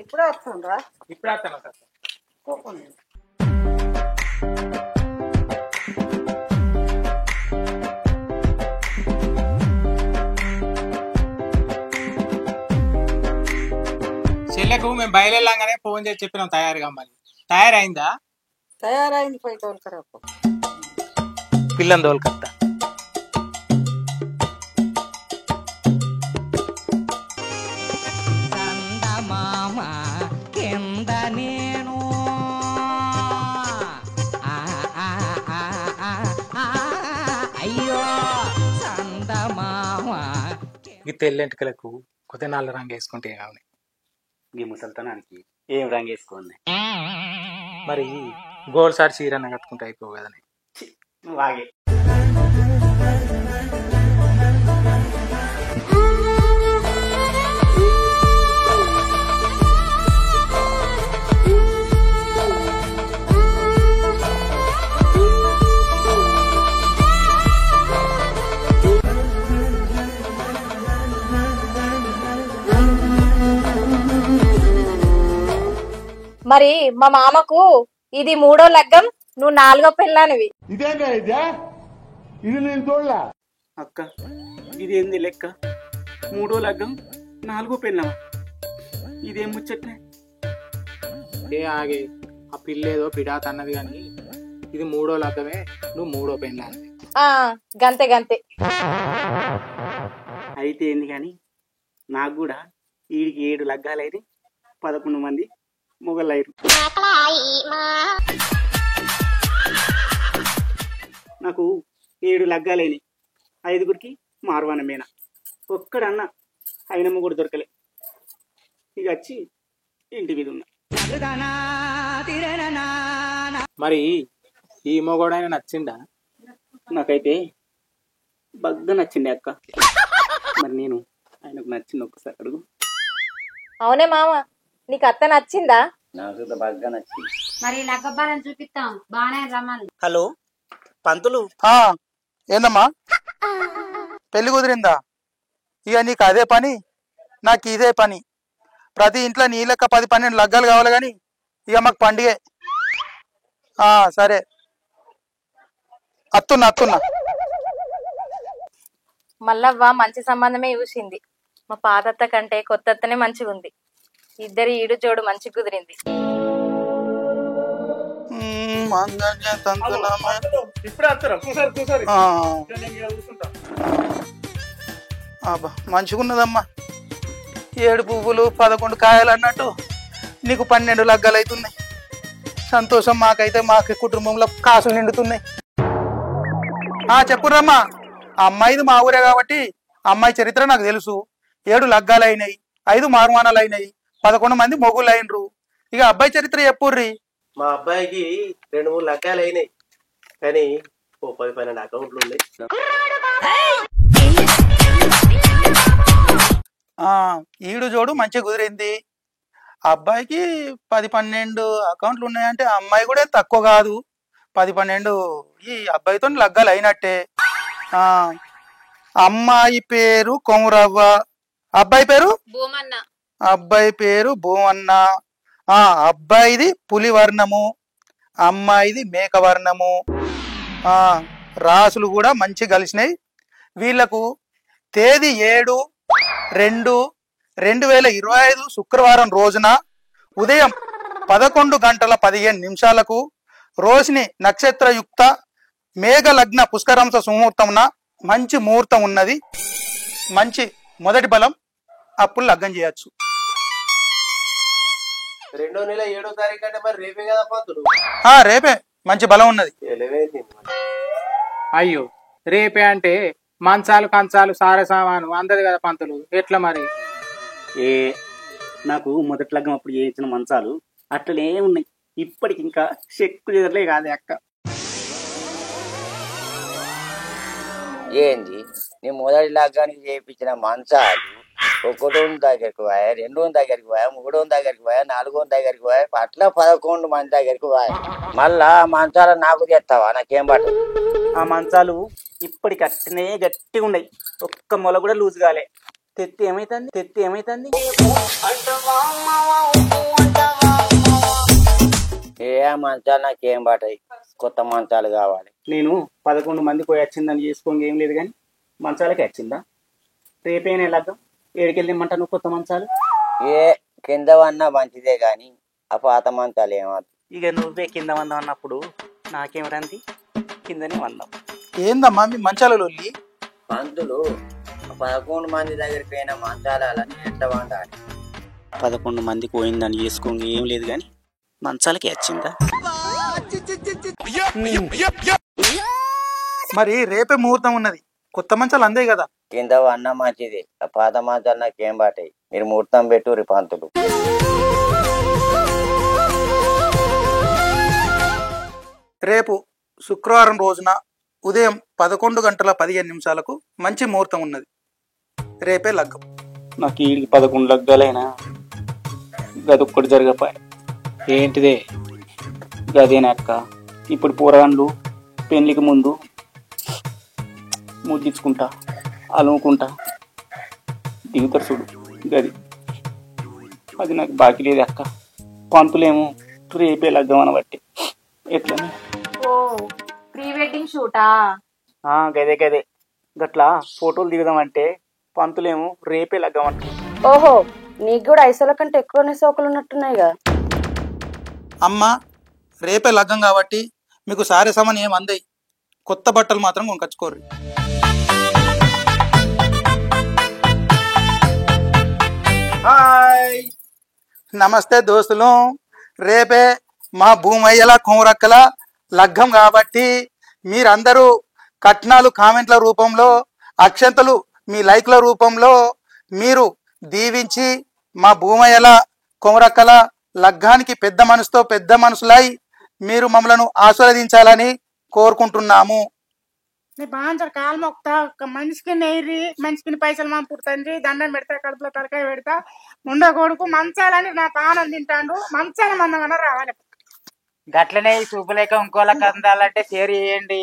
ఇప్పుడు వస్తుండ్రా? ఇప్పుడు వస్తాను సార్. చెల్లెకు మేము బయలుదేరంగానే ఫోన్ చేసి చెప్పినాం తయారుగా. మళ్ళీ తయారైందా? తయారైంది. పోయి తోలుకరాపు. పిల్లని తోలుకొస్తా. ఈ తెల్లెంటికలకు కొత్త నల్ల రంగు వేసుకుంటే కావాలి. ఈ ముసలితనానికి ఏం రంగు వేసుకోండి. మరి గోల్డ్ సార్ చీరన్న కట్టుకుంటే అయిపో కదని. వాగే మరి మా మామకు ఇది 3వ లగ్గం, నువ్వు 4వ పెళ్ళానివి. అక్క ఇది ఏంది లెక్క? 3వ లగ్గం 4వ పెళ్ళాం. ఇదేం ముచ్చట్నే? ఏ ఆగే, ఆ పిల్లేదో పిడాత అన్నది కానీ ఇది 3వ లగ్గమే, నువ్వు 3వ పెళ్ళానివి. గంతే గంతే. అయితే ఏంది కానీ నాకు కూడా వీడికి 7 లగ్గాలైతే 11 మంది మొగళ్ళైరు. నాకు 7 లగ్గాలైనాయి. 5గురికి మారవానమేన. ఒక్కడన్న అయిన మొగుడు దొరకలే. ఇక వచ్చి ఇంటి మీద ఉన్నా. మరి ఈ మొగోడైనా నచ్చిందా? నాకైతే బాగా నచ్చింది అక్క. మరి నేను ఆయనకు నచ్చింది ఒక్కసారి అడుగు. అవునే మామ, నీకు అత్త నచ్చిందా? నాకు బాగా నచ్చింది. మరి లగ్గబ్బాలని చూపిస్తాం. బానే రమ్మని. హలో పంతులు. ఏందమ్మా పెళ్లి కుదిరిందా? ఇక నీకు అదే పని, నాకు ఇదే పని. ప్రతి ఇంట్లో నీ లెక్క 10-12 లగ్గాలు కావాలి కానీ ఇక మాకు పండుగే. సరే అత్తున్నా. మల్లవ్వ మంచి సంబంధమే చూసింది. మా పాతత్త కంటే కొత్త అత్తనే మంచిగా ఉంది. ఇద్దరి ఈడు జోడు మంచి కుదిరింది. మంచిగున్నదమ్మా. 7 పువ్వులు 11 కాయలు అన్నట్టు నీకు 12 లగ్గాలు అవుతున్నాయి. సంతోషం. మాకైతే మాకు కుటుంబంలో కాసులు నిండుతున్నాయి. చెప్పురమ్మా. అమ్మాయిది మా ఊరే కాబట్టి అమ్మాయి చరిత్ర నాకు తెలుసు. 7 లగ్గాలు అయినాయి, 5 మారుమానాలు అయినాయి, 11 మంది మొగుళ్ళు అయినరు. ఇక అబ్బాయి చరిత్ర చెప్పుర్రి. మా అబ్బాయికి 2-3 లగ్గాలు అయినాయి కానీ 10-12 అకౌంట్లు ఉన్నాయి. ఈడు జోడు మంచిగా కుదిరింది. అబ్బాయికి 10-12 అకౌంట్లు ఉన్నాయంటే అమ్మాయి కూడా తక్కువ కాదు. 10-12 ఈ అబ్బాయితో లగ్గాలు అయినట్టే. అమ్మాయి పేరు కొమురవ్వ, అబ్బాయి పేరు భూమన్న. అబ్బాయి పేరు భూమన్న. అబ్బాయిది పులివర్ణము, అమ్మాయిది మేకవర్ణము. రాసులు కూడా మంచి కలిసినాయి. వీళ్లకు తేదీ 7/2/2025 శుక్రవారం రోజున ఉదయం 11:15 రోహిణి నక్షత్రయుక్త మేఘలగ్న పుష్కరంస సుముహూర్తంన మంచి ముహూర్తం ఉన్నది. మంచి మొదటి బలం. అప్పుడు లగ్గం చేయొచ్చు. 2వ నెల 7వ తారీఖు అంటే మరి రేపే కదా పంతులు? రేపే మంచి బలం ఉన్నది. అయ్యో రేపే అంటే మంచాలు కంచాలు సారే సామాను అందది కదా పంతులు, ఎట్లా మరి? ఏ నాకు మొదటి లగ్గం అప్పుడు చేయించిన మంచాలు అట్లనే ఉన్నాయి, ఇప్పటికి ఇంకా చెక్కు చెదరలే కాదే అక్క. ఏంది నీ మొదటి లగ్గానికి చేయించిన మంచాలు ఒకటో దగ్గరికి పోయా, రెండో దగ్గరికి పోయా, మూడో దగ్గరికి పోయా, నాలుగో దగ్గరికి పోయా, అట్లా 11 మంది దగ్గరికి పోయా. మళ్ళా మంచాలు నాకు తెస్తావా? నాకేం పట్టు. ఆ మంచాలు ఇప్పటికి అట్లనే గట్టిగా ఉన్నాయి, ఒక్క మొల కూడా లూజ్ కాలే. తెత్తి ఏమైతుంది ఏ మంచాలు నాకేం పట్టాయి, కొత్త మంచాలు కావాలి. నేను 11 మంది పోయి వచ్చిందని చేసుకోండి ఏం లేదు, కానీ మంచాలకి వచ్చిందా? రేపేనే లగ్గం, ఏడికెళ్ళి ఇమ్మంటా నువ్వు కొత్త మంచాలు? ఏ కింద వన్నా మంచిదే గాని ఆ పాత మంచాలు ఏమవుతుంది? ఇక నువ్వే కింద వందాం అన్నప్పుడు నాకేం రంది, కిందనే వందాం. ఏందమ్మా మీ మంచాల లొల్లి? పంతులు 11 మంది దగ్గరికి పోయిన మంచాలని ఎట్లా వండాలి? 11 మందికి పోయిందని చేసుకోండి ఏం లేదు, కానీ మంచాలకి వచ్చిందా? మరి రేపే ముహూర్తం ఉన్నది, కొత్త మంచాలు అందే కదా. కింద వన్నా మంచిది, ఆ పాత మంచాలు నాకేం పట్టాయి. మీరు ముహూర్తం పెట్టుర్రి పంతులు. రేపు శుక్రవారం రోజున ఉదయం 11:15 మంచి ముహూర్తం ఉన్నది. రేపే లగ్గం. నాకు ఈ 11 లగ్గాలైనా గదొక్కటి జరగపాయ. ఏంటిదే? గదేనా అక్క, ఇప్పుడు పోరగాండ్లు పెళ్లికి ముందు ముద్దించుకుంటా అలుముకుంటా దిగుతారు చూడు, గది అది నాకు బాకీ లేదు అక్క. పంతులేమో రేపే లగ్గం అనబట్టి ఎట్లని. ఓ ప్రీ వెడ్డింగ్ షూటా? గదే గట్లా ఫోటోలు దిగుదామంటే పంతులేమో రేపే లగ్గం అంట. ఓహో, నీకు కూడా ఐసోల కంటే ఎక్కువనే సోకులు ఉన్నట్టున్నాయిగా. అమ్మ రేపే లగ్గం కాబట్టి మీకు సారే సామాన్ ఏం అందాయి, కొత్త బట్టలు మాత్రం కొనుకొచ్చుకోర్రి. హాయ్ నమస్తే దోస్తులు, రేపే మా భూమయ్యల కొమరక్కల లగ్గం కాబట్టి మీరందరూ కట్నాలు కామెంట్ల రూపంలో, అక్షంతలు మీ లైక్ల రూపంలో మీరు దీవించి మా భూమయ్యల కొమరక్కల లగ్గానికి పెద్ద మనసుతో పెద్ద మనసులై మీరు మమ్మలను ఆశీర్వదించాలని కోరుకుంటున్నాము. నీ బాగా కాలు మొక్తా, మనిషికి నెయ్యి, మనిషికి పైసలు మా పుడుతండ్రి, దండం పెడతా, కడుపులో తలకాయ పెడతా, ముండ కొడుకు మంచాలని నా పానం తింటాడు, మంచాల మందమన్నా రావాలి. గట్లనే చూపులేక ఇంకోళ్ళకి అందాలంటే షేర్ చేయండి.